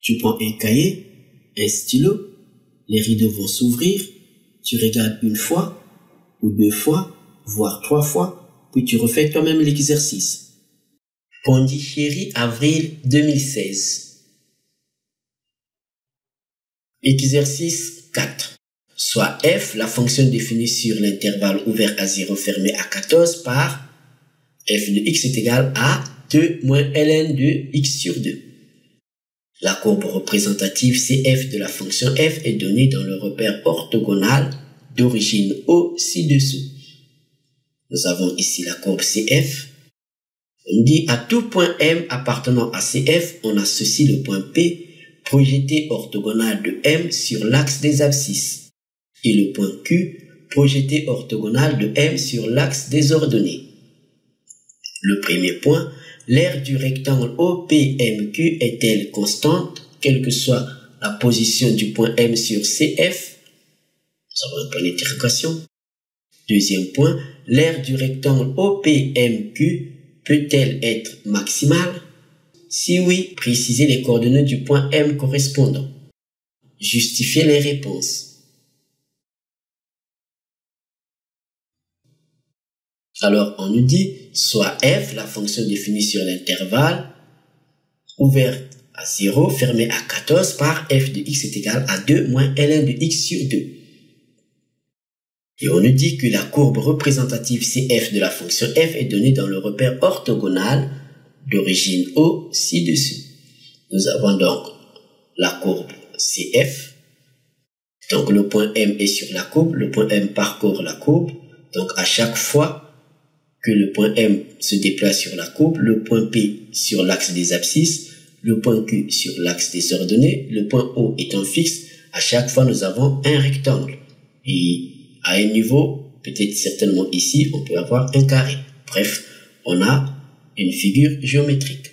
Tu prends un cahier, un stylo, les rideaux vont s'ouvrir, tu regardes une fois, ou deux fois, voire trois fois, puis tu refais toi-même l'exercice. Pondichéry, avril 2016. Exercice 4. Soit f, la fonction définie sur l'intervalle ouvert à 0 fermé à 14 par f de x est égal à 2 moins ln de x sur 2. La courbe représentative CF de la fonction f est donnée dans le repère orthogonal d'origine O ci-dessous. Nous avons ici la courbe CF. On dit à tout point M appartenant à CF, on associe le point P projeté orthogonal de M sur l'axe des abscisses et le point Q projeté orthogonal de M sur l'axe des ordonnées. Le premier point, l'aire du rectangle OPMQ est-elle constante, quelle que soit la position du point M sur CF? Nous avons un point d'interrogation. Deuxième point, l'aire du rectangle OPMQ peut-elle être maximale? Si oui, précisez les coordonnées du point M correspondant. Justifiez les réponses. Alors, on nous dit, soit f, la fonction définie sur l'intervalle, ouvert à 0, fermé à 14 par f de x est égal à 2 moins ln de x sur 2. Et on nous dit que la courbe représentative CF de la fonction f est donnée dans le repère orthogonal d'origine O ci-dessus. Nous avons donc la courbe CF. Donc le point M est sur la courbe, le point M parcourt la courbe. Donc à chaque fois que le point M se déplace sur la courbe, le point P sur l'axe des abscisses, le point Q sur l'axe des ordonnées, le point O étant fixe, à chaque fois nous avons un rectangle. Et à un niveau, peut-être certainement ici, on peut avoir un carré. Bref, on a une figure géométrique.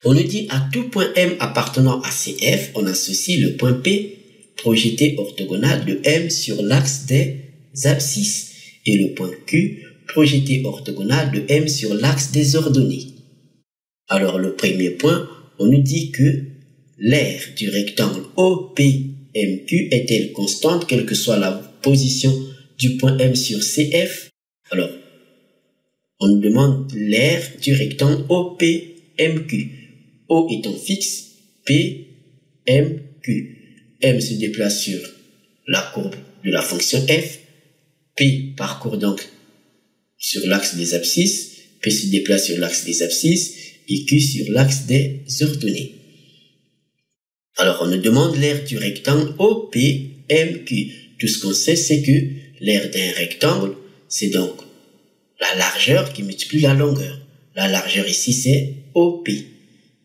On nous dit à tout point M appartenant à CF, on associe le point P projeté orthogonal de M sur l'axe des abscisses et le point Q projeté orthogonal de M sur l'axe des ordonnées. Alors le premier point, on nous dit que l'aire du rectangle OPMQ est-elle constante quelle que soit la position du point M sur CF? Alors, on nous demande l'aire du rectangle OPMQ. O étant fixe, P, M, Q. M se déplace sur la courbe de la fonction f. P parcourt donc sur l'axe des abscisses. P se déplace sur l'axe des abscisses et Q sur l'axe des ordonnées. Alors, on nous demande l'aire du rectangle OPMQ. Tout ce qu'on sait, c'est que l'aire d'un rectangle, c'est donc la largeur qui multiplie la longueur. La largeur ici, c'est OP.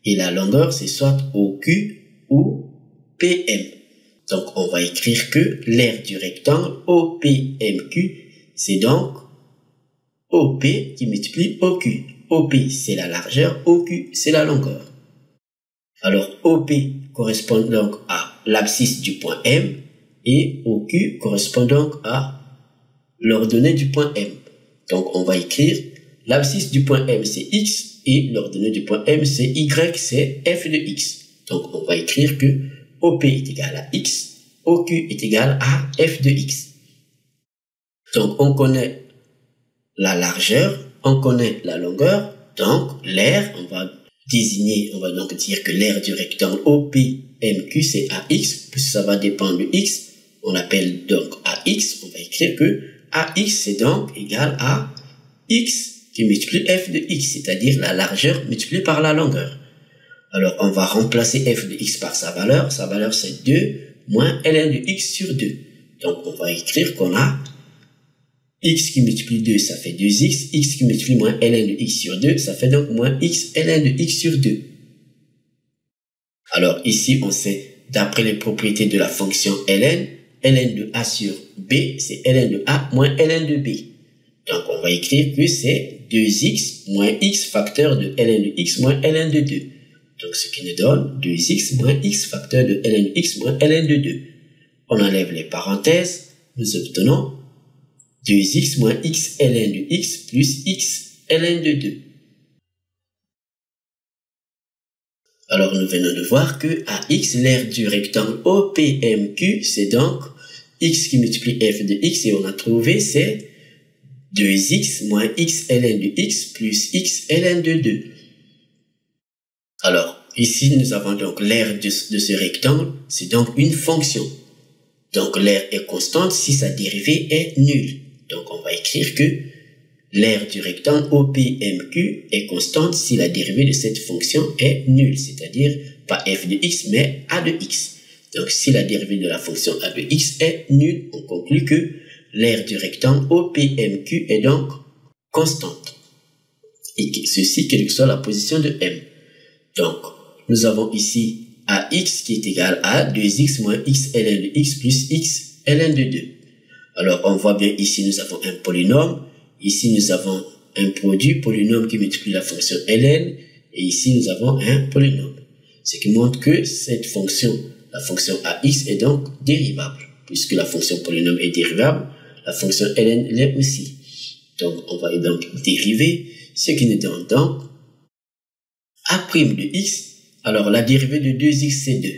Et la longueur, c'est soit OQ ou PM. Donc, on va écrire que l'aire du rectangle OPMQ, c'est donc OP qui multiplie OQ. OP, c'est la largeur, OQ, c'est la longueur. Alors, OP correspond donc à l'abscisse du point M et OQ correspond donc à l'ordonnée du point M. Donc, on va écrire l'abscisse du point M, c'est X, et l'ordonnée du point M, c'est Y, c'est F de X. Donc, on va écrire que OP est égal à X, OQ est égal à F de X. Donc, on connaît la largeur, on connaît la longueur, donc l'aire, on va donc dire que l'aire du rectangle OPMQ, c'est AX, puisque ça va dépendre de X, on appelle donc AX, on va écrire que AX, c'est donc égal à X qui multiplie F de X, c'est-à-dire la largeur multipliée par la longueur. Alors, on va remplacer F de X par sa valeur c'est 2 moins ln de X sur 2. Donc, on va écrire qu'on a X qui multiplie 2, ça fait 2X, X qui multiplie moins ln de X sur 2, ça fait donc moins X ln de X sur 2. Alors, ici, on sait, d'après les propriétés de la fonction ln de A sur B, c'est ln de A moins ln de B. Donc, on va écrire que c'est 2x moins x facteur de ln de x moins ln de 2. Donc, ce qui nous donne 2x moins x facteur de ln de x moins ln de 2. On enlève les parenthèses, nous obtenons 2x moins x ln de x plus x ln de 2. Alors, nous venons de voir que AX, l'aire du rectangle OPMQ, c'est donc X qui multiplie F de X, et on a trouvé c'est 2X moins X ln de X plus X ln de 2. Alors, ici, nous avons donc l'aire de ce rectangle, c'est donc une fonction. Donc, l'aire est constante si sa dérivée est nulle. Donc, on va écrire que l'aire du rectangle OPMQ est constante si la dérivée de cette fonction est nulle, c'est-à-dire pas f de x, mais a de x. Donc, si la dérivée de la fonction a de x est nulle, on conclut que l'aire du rectangle OPMQ est donc constante. Et ceci, quelle que soit la position de m. Donc, nous avons ici AX qui est égal à 2x moins x ln de x plus x ln de 2. Alors, on voit bien ici, nous avons un polynôme. Ici, nous avons un produit polynôme qui multiplie la fonction ln. Et ici, nous avons un polynôme. Ce qui montre que cette fonction, la fonction AX, est donc dérivable. Puisque la fonction polynôme est dérivable, la fonction ln l'est aussi. Donc, on va donc dériver, ce qui nous donne donc A' de x. Alors, la dérivée de 2x, c'est 2.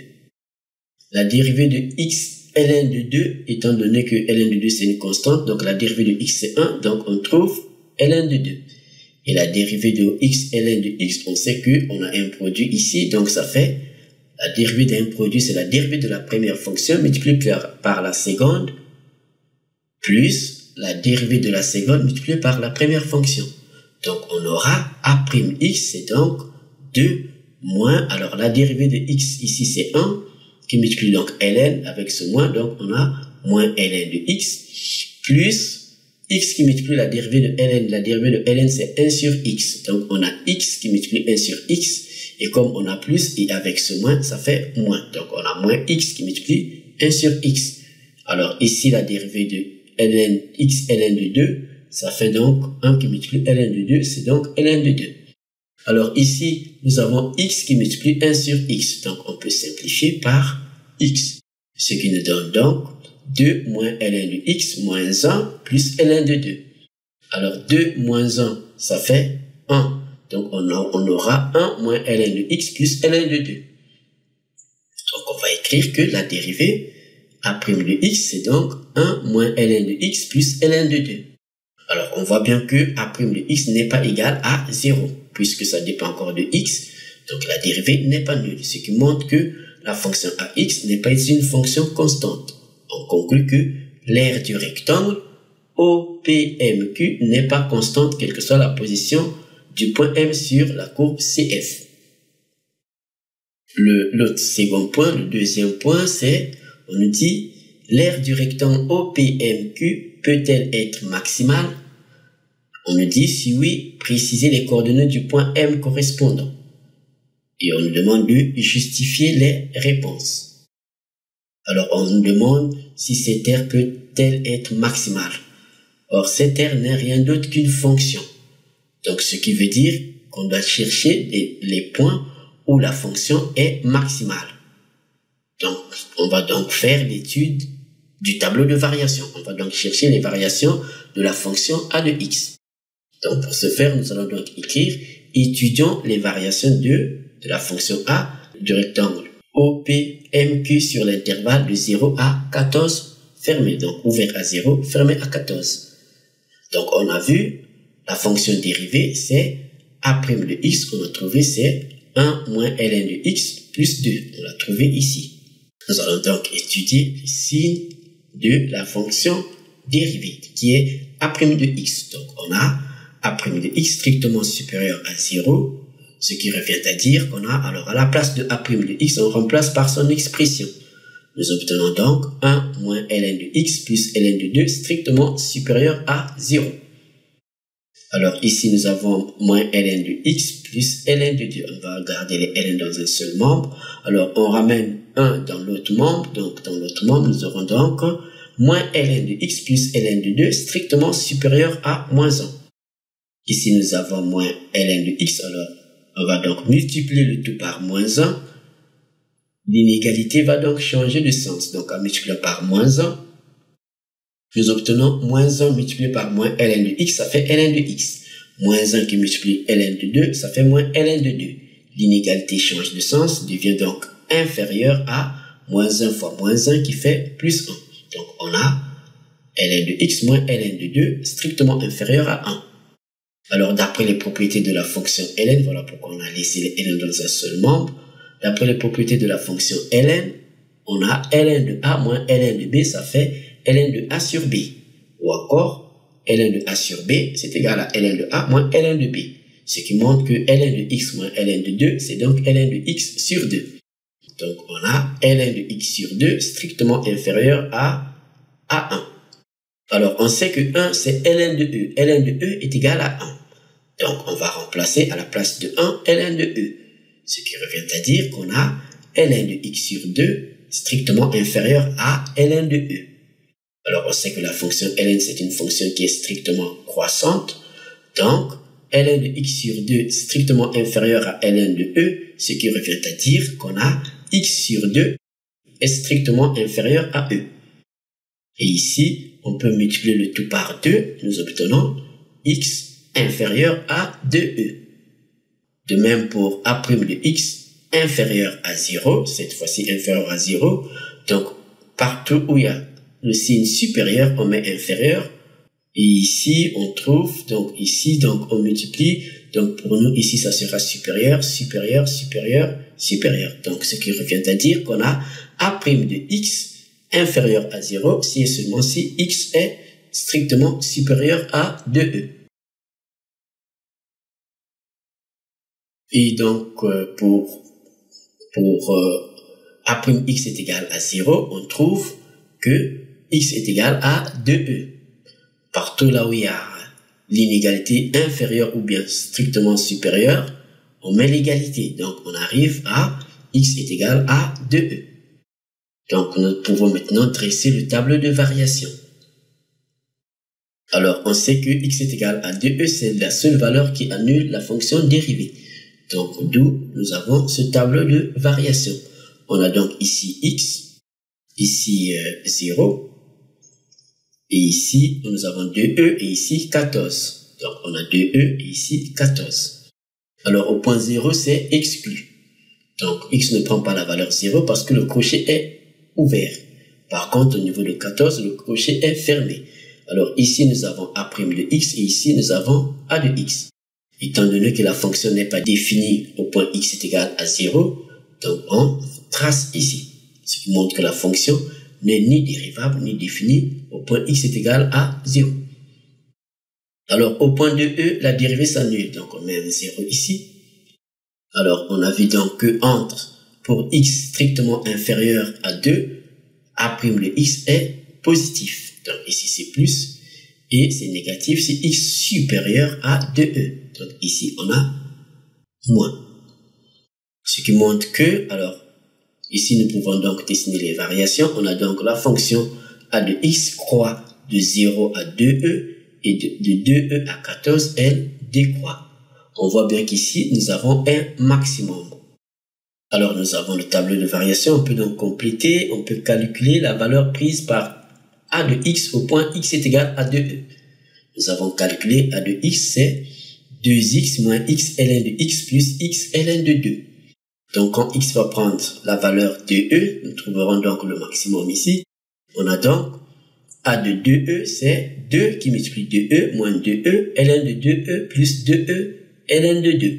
La dérivée de x ln de 2, étant donné que ln de 2, c'est une constante, donc la dérivée de x, c'est 1, donc on trouve ln de 2. Et la dérivée de x ln de x, on sait qu'on a un produit ici, donc ça fait, la dérivée d'un produit, c'est la dérivée de la première fonction multipliée par la seconde, plus la dérivée de la seconde multipliée par la première fonction. Donc, on aura A'x, c'est donc 2 moins, alors la dérivée de x ici c'est 1, qui multiplie donc ln avec ce moins, donc on a moins ln de x, plus x qui multiplie la dérivée de ln c'est 1 sur x, donc on a x qui multiplie 1 sur x, et comme on a plus, et avec ce moins, ça fait moins, donc on a moins x qui multiplie 1 sur x. Alors ici la dérivée de ln, x ln de 2, ça fait donc 1 qui multiplie ln de 2, c'est donc ln de 2. Alors ici, nous avons x qui multiplie 1 sur x. Donc on peut simplifier par x. Ce qui nous donne donc 2 moins ln de x moins 1 plus ln de 2. Alors 2 moins 1, ça fait 1. Donc on aura 1 moins ln de x plus ln de 2. Donc on va écrire que la dérivée A' de x, c'est donc 1 moins ln de x plus ln de 2. Alors on voit bien que A' de x n'est pas égal à 0. Puisque ça dépend encore de x, donc la dérivée n'est pas nulle, ce qui montre que la fonction AX n'est pas ici une fonction constante. On conclut que l'aire du rectangle OPMQ n'est pas constante, quelle que soit la position du point M sur la courbe CF. L'autre second point, le deuxième point, c'est, on nous dit, l'aire du rectangle OPMQ peut-elle être maximale? On nous dit, si oui, précisez les coordonnées du point M correspondant. Et on nous demande de justifier les réponses. Alors, on nous demande si cette aire peut-elle être maximale. Or, cette aire n'est rien d'autre qu'une fonction. Donc, ce qui veut dire qu'on doit chercher les points où la fonction est maximale. Donc, on va donc faire l'étude du tableau de variation. On va donc chercher les variations de la fonction a de x. Donc, pour ce faire, nous allons donc écrire « Étudions les variations de la fonction a du rectangle OPMQ sur l'intervalle de 0 à 14 fermé. » Donc, ouvert à 0, fermé à 14. Donc, on a vu la fonction dérivée, c'est A' de x, on a trouvé, c'est 1 moins ln de x plus 2. On l'a trouvé ici. Nous allons donc étudier les signes de la fonction dérivée, qui est A' de x. Donc, on a A' de x strictement supérieur à 0, ce qui revient à dire qu'on a, alors à la place de A' de x, on remplace par son expression. Nous obtenons donc 1 moins ln de x plus ln de 2 strictement supérieur à 0. Alors ici, nous avons moins ln de x plus ln de 2. On va garder les ln dans un seul membre. Alors, on ramène 1 dans l'autre membre. Donc, dans l'autre membre, nous aurons donc moins ln de x plus ln de 2 strictement supérieur à moins 1. Ici, nous avons moins ln de x. Alors, on va donc multiplier le tout par moins 1. L'inégalité va donc changer de sens. Donc, en multipliant par moins 1, nous obtenons moins 1 multiplié par moins ln de x, ça fait ln de x. Moins 1 qui multiplie ln de 2, ça fait moins ln de 2. l'inégalité change de sens, devient donc inférieur à moins 1 fois moins 1 qui fait plus 1. Donc on a ln de x moins ln de 2 strictement inférieur à 1. Alors d'après les propriétés de la fonction ln, voilà pourquoi on a laissé les ln dans un seul membre. D'après les propriétés de la fonction ln, on a ln de a moins ln de b, ça fait ln de a sur b. Ou encore, ln de a sur b, c'est égal à ln de a moins ln de b. Ce qui montre que ln de x moins ln de 2, c'est donc ln de x sur 2. Donc on a ln de x sur 2 strictement inférieur à 1. Alors on sait que 1 c'est ln de e. Ln de e est égal à 1. Donc on va remplacer à la place de 1 ln de e. Ce qui revient à dire qu'on a ln de x sur 2 strictement inférieur à ln de e. Alors on sait que la fonction ln c'est une fonction qui est strictement croissante. Donc ln de x sur 2 strictement inférieur à ln de e, ce qui revient à dire qu'on a x sur 2 est strictement inférieur à e. Et ici, on peut multiplier le tout par 2, nous obtenons x inférieur à 2e. De même pour a' de x inférieur à 0, cette fois-ci inférieur à 0. Donc, partout où il y a le signe supérieur, on met inférieur. Et ici, on trouve, donc ici, donc on multiplie. Donc pour nous, ici, ça sera supérieur, supérieur, supérieur, supérieur. Donc ce qui revient à dire qu'on a a' de x inférieur à 0 si et seulement si x est strictement supérieur à 2e. Et donc pour a'x est égal à 0, on trouve que x est égal à 2e. Partout là où il y a l'inégalité inférieure ou bien strictement supérieure, on met l'égalité. Donc on arrive à x est égal à 2e. Donc nous pouvons maintenant dresser le tableau de variation. Alors on sait que x est égal à 2e, c'est la seule valeur qui annule la fonction dérivée. Donc d'où nous avons ce tableau de variation. On a donc ici x, ici 0, et ici nous avons 2e et ici 14. Donc on a 2e et ici 14. Alors au point 0 c'est exclu. Donc x ne prend pas la valeur 0 parce que le crochet est ouvert. Par contre au niveau de 14 le crochet est fermé. Alors ici nous avons a' de x et ici nous avons a de x. Étant donné que la fonction n'est pas définie au point x est égal à 0, donc on trace ici. Ce qui montre que la fonction n'est ni dérivable ni définie au point x est égal à 0. Alors au point de e, la dérivée s'annule. Donc on met un 0 ici. Alors on a vu donc que entre pour x strictement inférieur à 2, a' de x est positif. Donc ici c'est plus et c'est négatif si x supérieur à 2e. Donc ici on a moins. Ce qui montre que, alors ici nous pouvons donc dessiner les variations. On a donc la fonction a de x croît de 0 à 2e et de 2e à 14, elle décroît. On voit bien qu'ici nous avons un maximum. Alors nous avons le tableau de variation, on peut donc compléter, on peut calculer la valeur prise par a de x au point x est égal à 2e. Nous avons calculé a de x, c'est 2x moins x ln de x plus x ln de 2. Donc quand x va prendre la valeur 2e, nous trouverons donc le maximum ici. On a donc a de 2e, c'est 2 qui multiplie 2e moins 2e, ln de 2e plus 2e, ln de 2.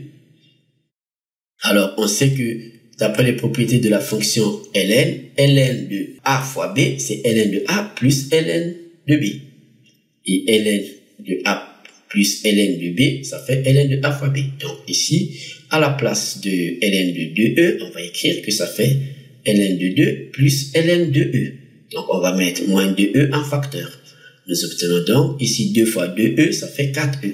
Alors on sait que d'après les propriétés de la fonction ln, ln de a fois b, c'est ln de a plus ln de b. Et ln de a plus ln de b, ça fait ln de a fois b. Donc ici, à la place de ln de 2e, on va écrire que ça fait ln de 2 plus ln de e. Donc on va mettre moins 2e en facteur. Nous obtenons donc ici 2 fois 2e, ça fait 4e.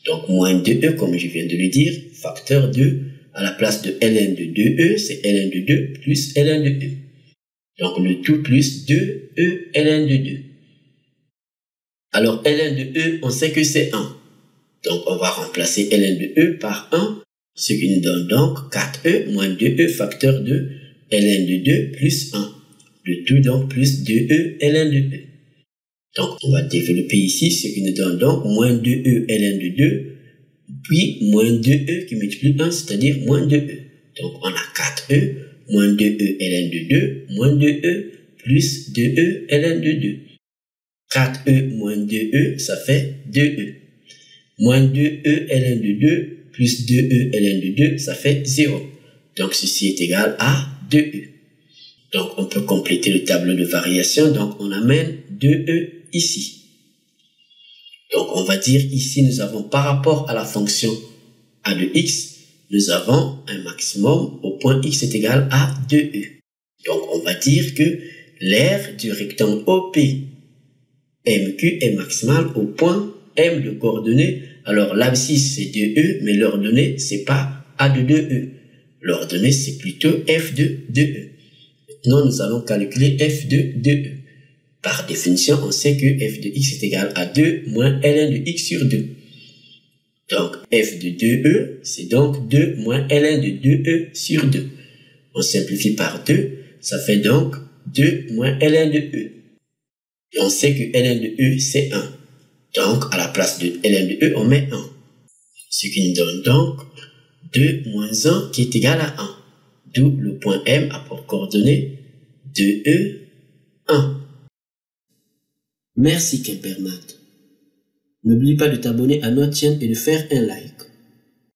Donc moins 2e, comme je viens de le dire, facteur 2, à la place de ln de 2e, c'est ln de 2 plus ln de e. Donc le tout plus 2e ln de 2. Alors ln de e, on sait que c'est 1. Donc on va remplacer ln de e par 1, ce qui nous donne donc 4e moins 2e facteur de ln de 2 plus 1. Le tout donc plus 2e ln de e. Donc on va développer ici, ce qui nous donne donc moins 2e ln de 2 puis moins 2e qui multiplie 1, c'est-à-dire moins 2e. Donc on a 4e, moins 2e ln de 2, moins 2e plus 2e ln de 2. 4e moins 2e, ça fait 2e. Moins 2e ln de 2 plus 2e ln de 2, ça fait 0. Donc ceci est égal à 2e. Donc on peut compléter le tableau de variation, donc on amène 2e ici. Donc on va dire ici nous avons par rapport à la fonction a de x, nous avons un maximum au point x est égal à 2e. Donc on va dire que l'aire du rectangle OP MQ est maximale au point M de coordonnées. Alors l'abscisse c'est 2e, mais l'ordonnée c'est pas A de 2e. L'ordonnée c'est plutôt F de 2e. Maintenant nous allons calculer F de 2e. Par définition, on sait que f de x est égal à 2 moins ln de x sur 2. Donc f de 2e, c'est donc 2 moins ln de 2e sur 2. On simplifie par 2, ça fait donc 2 moins ln de e. Et on sait que ln de e, c'est 1. Donc, à la place de ln de e, on met 1. Ce qui nous donne donc 2 moins 1 qui est égal à 1. D'où le point M a pour coordonnée 2e, 1. Merci Quimpermat. N'oublie pas de t'abonner à notre chaîne et de faire un like.